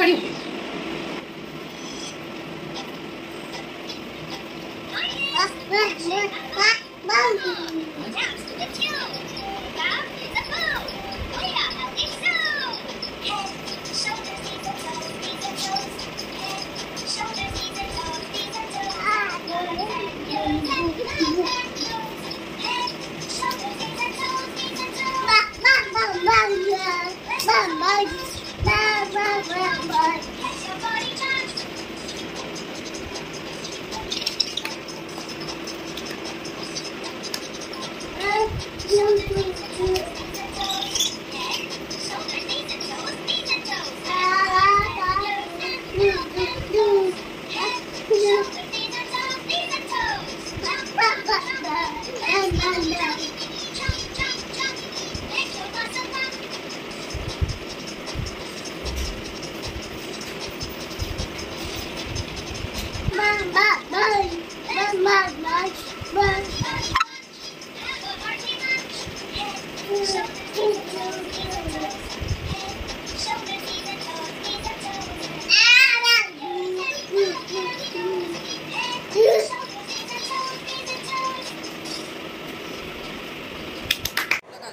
खड़ी हुई।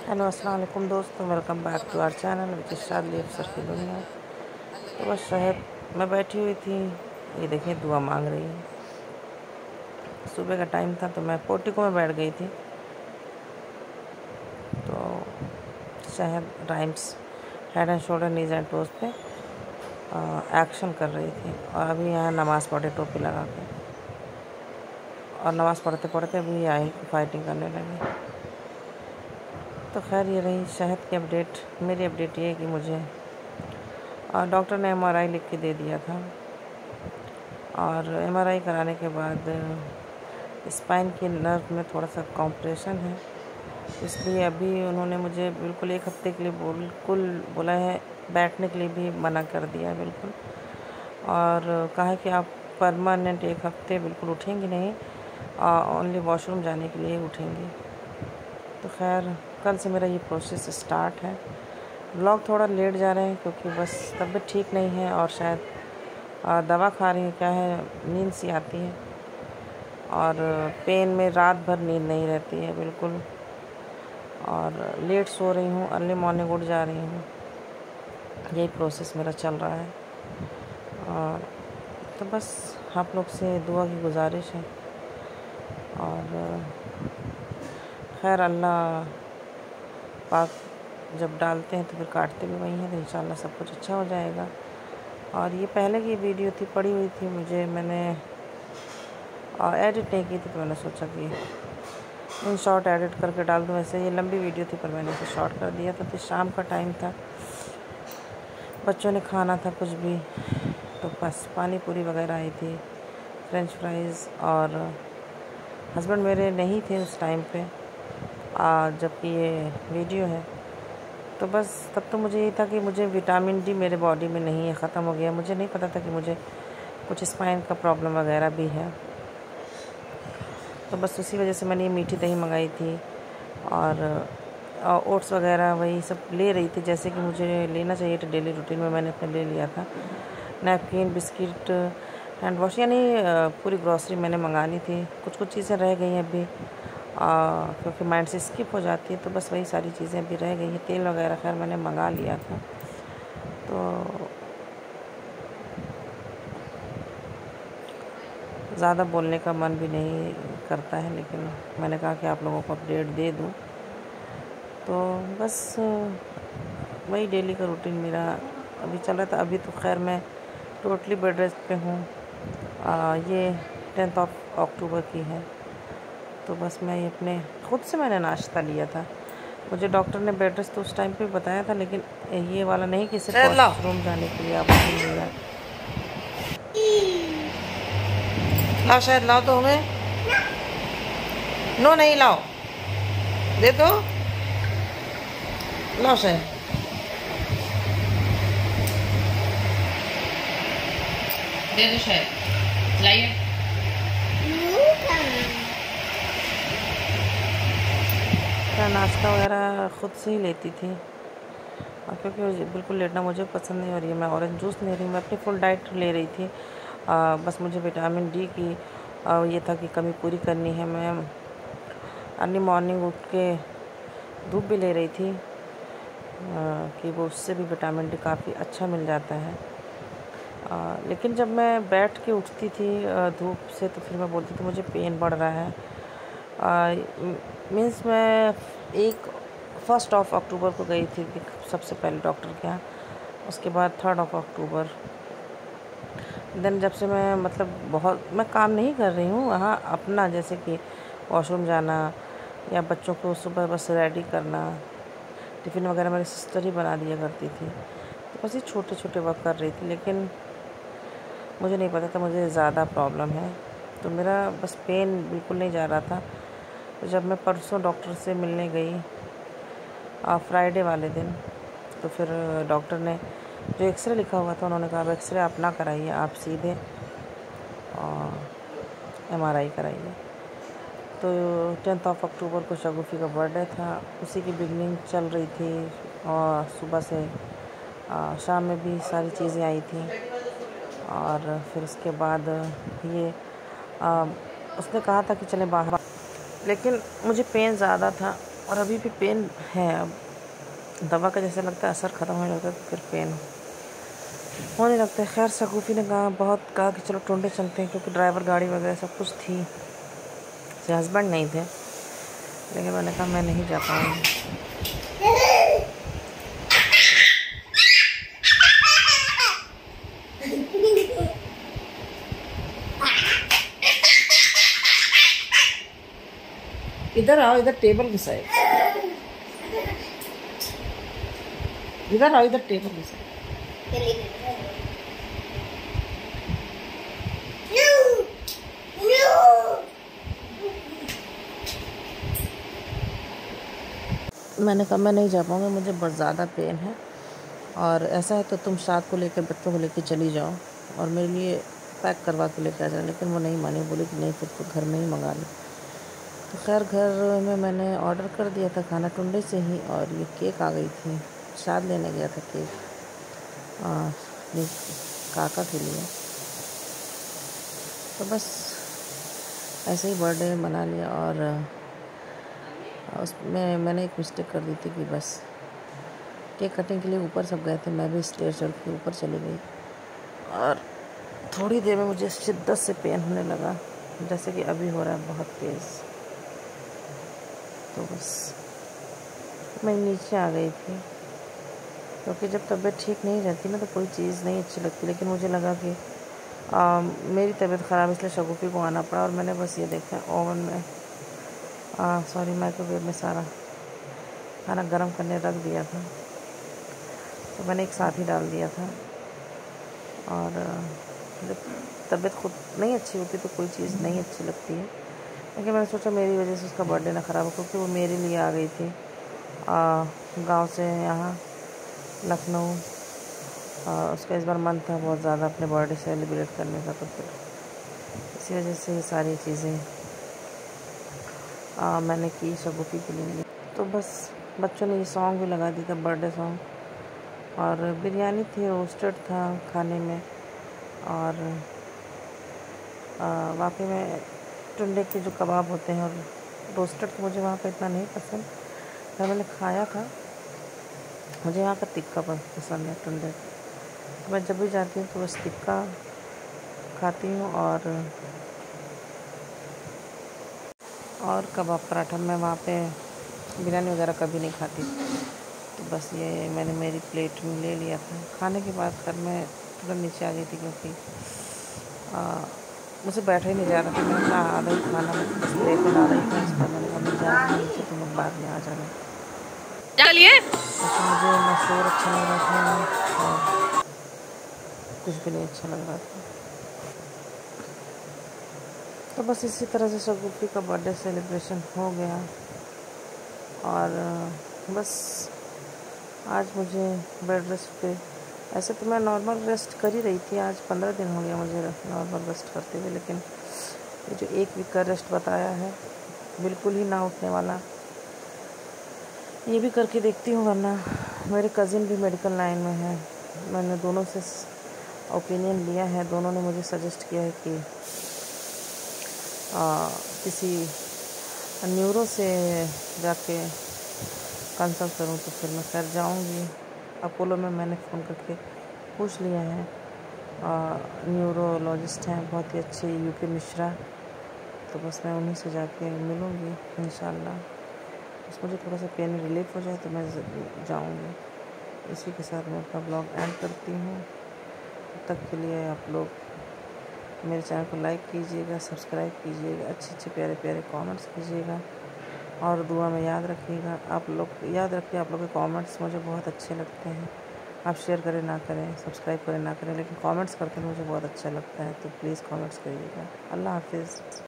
हेलो अस्सलाम वालेकुम दोस्तों, welcome back to our channel which is Shadli Afsar की दुनिया। तो बस शहर में बैठी हुई थी, ये देखिए दुआ मांग रही है। सुबह का टाइम था तो मैं पोर्टिको में बैठ गई थी, तो शहर rhymes head and shoulder knees and toes पे एक्शन कर रही थी। और अभी यहाँ नमाज़ पढ़े टोपी लगा के, और नमाज़ पढ़ते पढ़ते अभी आई फाइटिंग करने लगी। तो खैर ये रही शहद की अपडेट। मेरी अपडेट ये है कि मुझे डॉक्टर ने MRI लिख के दे दिया था, और MRI कराने के बाद स्पाइन की नर्व में थोड़ा सा कॉम्प्रेशन है, इसलिए अभी उन्होंने मुझे बिल्कुल 1 हफ्ते के लिए बिल्कुल बोला है, बैठने के लिए भी मना कर दिया है बिल्कुल। और कहा है कि आप परमानेंट 1 हफ्ते बिल्कुल उठेंगी नहीं, ओनली वॉशरूम जाने के लिए उठेंगी। तो खैर कल से मेरा ये प्रोसेस स्टार्ट है। व्लॉग थोड़ा लेट जा रहे हैं क्योंकि बस तबीयत ठीक नहीं है, और शायद दवा खा रही है, क्या है, नींद सी आती है, और पेन में रात भर नींद नहीं रहती है बिल्कुल, और लेट सो रही हूँ, अर्ली मॉर्निंग उठ जा रही हूँ। यही प्रोसेस मेरा चल रहा है, और तो बस आप लोग से दुआ की गुजारिश है। और खैर अल्लाह पाक जब डालते हैं तो फिर काटते भी वही हैं, तो इंशाल्लाह सब कुछ अच्छा हो जाएगा। और ये पहले की वीडियो थी, पड़ी हुई थी, मैंने एडिट नहीं की थी, तो मैंने सोचा कि इन शॉर्ट एडिट करके डाल दूँ। वैसे ये लंबी वीडियो थी पर मैंने इसे शॉर्ट कर दिया था। तो शाम का टाइम था, बच्चों ने खाना था कुछ भी, तो बस पानी पूरी वगैरह आई थी, फ्रेंच फ्राइज़। और हस्बैंड मेरे नहीं थे उस टाइम पे जबकि ये वीडियो है। तो बस तब तो मुझे ये था कि मुझे विटामिन डी मेरे बॉडी में नहीं है, ख़त्म हो गया। मुझे नहीं पता था कि मुझे कुछ स्पाइन का प्रॉब्लम वगैरह भी है। तो बस उसी वजह से मैंने ये मीठी दही मंगाई थी, और ओट्स वगैरह वही सब ले रही थी जैसे कि मुझे लेना चाहिए था डेली रूटीन में। मैंने अपने ले लिया था नैपकिन, बिस्किट, हैंड वॉश, यानी पूरी ग्रॉसरी मैंने मंगानी थी। कुछ चीज़ें रह गई हैं अभी, क्योंकि माइंड से स्किप हो जाती है, तो बस वही सारी चीज़ें अभी रह गई हैं। तेल वगैरह खैर मैंने मंगा लिया था। तो ज़्यादा बोलने का मन भी नहीं करता है, लेकिन मैंने कहा कि आप लोगों को अपडेट दे दूँ। तो बस वही डेली का रूटीन मेरा अभी चल रहा था। अभी तो खैर मैं टोटली बेड रेस्ट पे हूँ। ये 10 अक्टूबर की है, तो बस मैं ये अपने खुद से मैंने नाश्ता लिया था। मुझे डॉक्टर ने बेड रेस्ट तो उस टाइम पे बताया था, लेकिन ये वाला नहीं कि सिर्फ वॉशरूम जाने के लिए आप मिलेगा। लाओ शायद, लाओ तो हमें। नो नहीं लाओ, दे दो, लाओ शायद। दे दो शायद, लाइए। नाश्ता वगैरह ख़ुद से ही लेती थी, क्योंकि बिल्कुल लेटना मुझे पसंद नहीं हो रही है। मैं ऑरेंज जूस ले रही हूँ, मैं अपनी फुल डाइट ले रही थी। बस मुझे विटामिन डी की ये था कि कमी पूरी करनी है। मैं अर्ली मॉर्निंग उठ के धूप भी ले रही थी कि वो उससे भी विटामिन डी काफ़ी अच्छा मिल जाता है। लेकिन जब मैं बैठ के उठती थी धूप से तो फिर मैं बोलती थी मुझे पेन बढ़ रहा है। मीन्स मैं 1 अक्टूबर को गई थी सबसे पहले डॉक्टर के यहाँ, उसके बाद 3 अक्टूबर। देन जब से मैं बहुत मैं काम नहीं कर रही हूँ वहाँ अपना, जैसे कि वॉशरूम जाना या बच्चों को सुबह बस रेडी करना, टिफ़िन वगैरह मेरी सिस्टर ही बना दिया करती थी। तो बस ये छोटे छोटे वर्क कर रही थी, लेकिन मुझे नहीं पता था मुझे ज़्यादा प्रॉब्लम है। तो मेरा बस पेन बिल्कुल नहीं जा रहा था। तो जब मैं परसों डॉक्टर से मिलने गई फ्राइडे वाले दिन, तो फिर डॉक्टर ने जो एक्सरे लिखा हुआ था उन्होंने कहा अब एक्सरे आप ना कराइए, आप सीधे MRI कराइए। तो 10 अक्टूबर को शगुफ़ी का बर्थडे था, उसी की बिगनिंग चल रही थी और सुबह से शाम में भी सारी चीज़ें आई थी। और फिर उसके बाद ये उसने कहा था कि चले बाहर, लेकिन मुझे पेन ज़्यादा था और अभी भी पेन है। अब दवा का जैसे लगता है असर ख़त्म होने लगता है तो फिर पेन होने लगता है। खैर शगुफ़ी ने कहा कि चलो टुंडे चलते हैं, क्योंकि ड्राइवर गाड़ी वगैरह सब कुछ थी, से हस्बैंड नहीं थे। लेकिन मैंने कहा मैं नहीं जा पाऊँगी। इधर आओ, इधर टेबल के साइड, इधर आओ, इधर टेबल के साइड। मैंने कहा मैं नहीं जा पाऊँगी, मुझे बहुत ज़्यादा पेन है, और ऐसा है तो तुम साथ को लेकर बच्चों को लेकर चली जाओ और मेरे लिए पैक करवा के लेकर आ जाओ। लेकिन वो नहीं मानी, बोली कि नहीं फिर तो घर में ही मंगा लो। तो खैर घर में मैंने ऑर्डर कर दिया था खाना टुंडे से ही, और ये केक आ गई थी। शाद लेने गया था केक काका के लिए। तो बस ऐसे ही बर्थडे मना लिया। और उसमें मैंने एक मिस्टेक कर दी थी कि बस केक कटिंग के लिए ऊपर सब गए थे, मैं भी स्टेयर चढ़ के ऊपर चली गई और थोड़ी देर में मुझे शिद्दत से पेन होने लगा, जैसे कि अभी हो रहा है बहुत तेज़। तो बस मैं नीचे आ गई थी, क्योंकि जब तबीयत ठीक नहीं रहती ना तो कोई चीज़ नहीं अच्छी लगती। लेकिन मुझे लगा कि मेरी तबीयत ख़राब, इसलिए शगुफ़ी को आना पड़ा। और मैंने बस ये देखा ओवन में माइक्रोवेव में सारा खाना गर्म करने रख दिया था, तो मैंने एक साथ ही डाल दिया था। और जब तबीयत खुद नहीं अच्छी होती तो कोई चीज़ नहीं अच्छी लगती है। लेकिन मैंने सोचा मेरी वजह से उसका बर्थडे ना ख़राब हो, क्योंकि वो मेरे लिए आ गई थी गांव से यहाँ लखनऊ। उसका इस बार मन था बहुत ज़्यादा अपने बर्थडे सेलिब्रेट करने का, तो फिर इसी वजह से ये सारी चीज़ें मैंने की शगुफ़ी के लिए। तो बस बच्चों ने ये सॉन्ग भी लगा दिया था, बर्थडे सॉन्ग, और बिरयानी थी, रोस्टेड था खाने में। और वाकई में टुंडे के जो कबाब होते हैं, और रोस्टेड तो मुझे वहाँ पे इतना नहीं पसंद, जब मैंने खाया था मुझे यहाँ का टिक्का पसंद है टुंडे। तो मैं जब भी जाती हूँ तो बस टिक्का खाती हूँ और कबाब पराठा। मैं वहाँ पे बिरयानी वगैरह कभी नहीं खाती। तो बस ये मैंने मेरी प्लेट में ले लिया था। खाने के बाद फिर मैं थोड़ा नीचे आ गई थी, क्योंकि मुझे बैठा ही नहीं जा रहा था। मैंने कहा आधा ही खाना बस प्लेट में डाला ही था, इस पर मैंने कहा जा रहा नीचे, तो मैं बाद में आ जाना। चलिए मुझे ना शोर अच्छा लग रहा था और कुछ भी नहीं अच्छा लग रहा था। तो बस इसी तरह से शगुफ़ी का बर्थडे सेलिब्रेशन हो गया। और बस आज मुझे बेड रेस्ट पे, ऐसे तो मैं नॉर्मल रेस्ट कर ही रही थी, आज 15 दिन हो गया मुझे नॉर्मल रेस्ट करते हुए। लेकिन ये जो 1 वीक का रेस्ट बताया है बिल्कुल ही ना उठने वाला, ये भी करके देखती हूँ, वरना मेरे कज़िन भी मेडिकल लाइन में है। मैंने दोनों से ओपिनियन लिया है। दोनों ने मुझे सजेस्ट किया है कि किसी न्यूरो से जाके कंसल्ट करूं, तो फिर मैं खैर जाऊंगी। अपोलो में मैंने फ़ोन करके पूछ लिया है। न्यूरोलॉजिस्ट हैं बहुत ही अच्छे, यूके मिश्रा। तो बस मैं उन्हीं से जाके मिलूँगी इंशाल्लाह। बस मुझे थोड़ा सा पेन रिलीफ हो जाए तो मैं जाऊँगी। इसी के साथ मैं अपना ब्लॉग एंड करती हूँ। तब तक के लिए आप लोग मेरे चैनल को लाइक कीजिएगा, सब्सक्राइब कीजिएगा, अच्छे प्यारे प्यारे कमेंट्स कीजिएगा और दुआ में याद रखिएगा। आप लोग याद रखिए, आप लोग के कमेंट्स मुझे बहुत अच्छे लगते हैं। आप शेयर करें ना करें, सब्सक्राइब करें ना करें, लेकिन कमेंट्स करते हैं मुझे बहुत अच्छा लगता है। तो प्लीज़ कमेंट्स करिएगा। अल्लाह हाफिज़।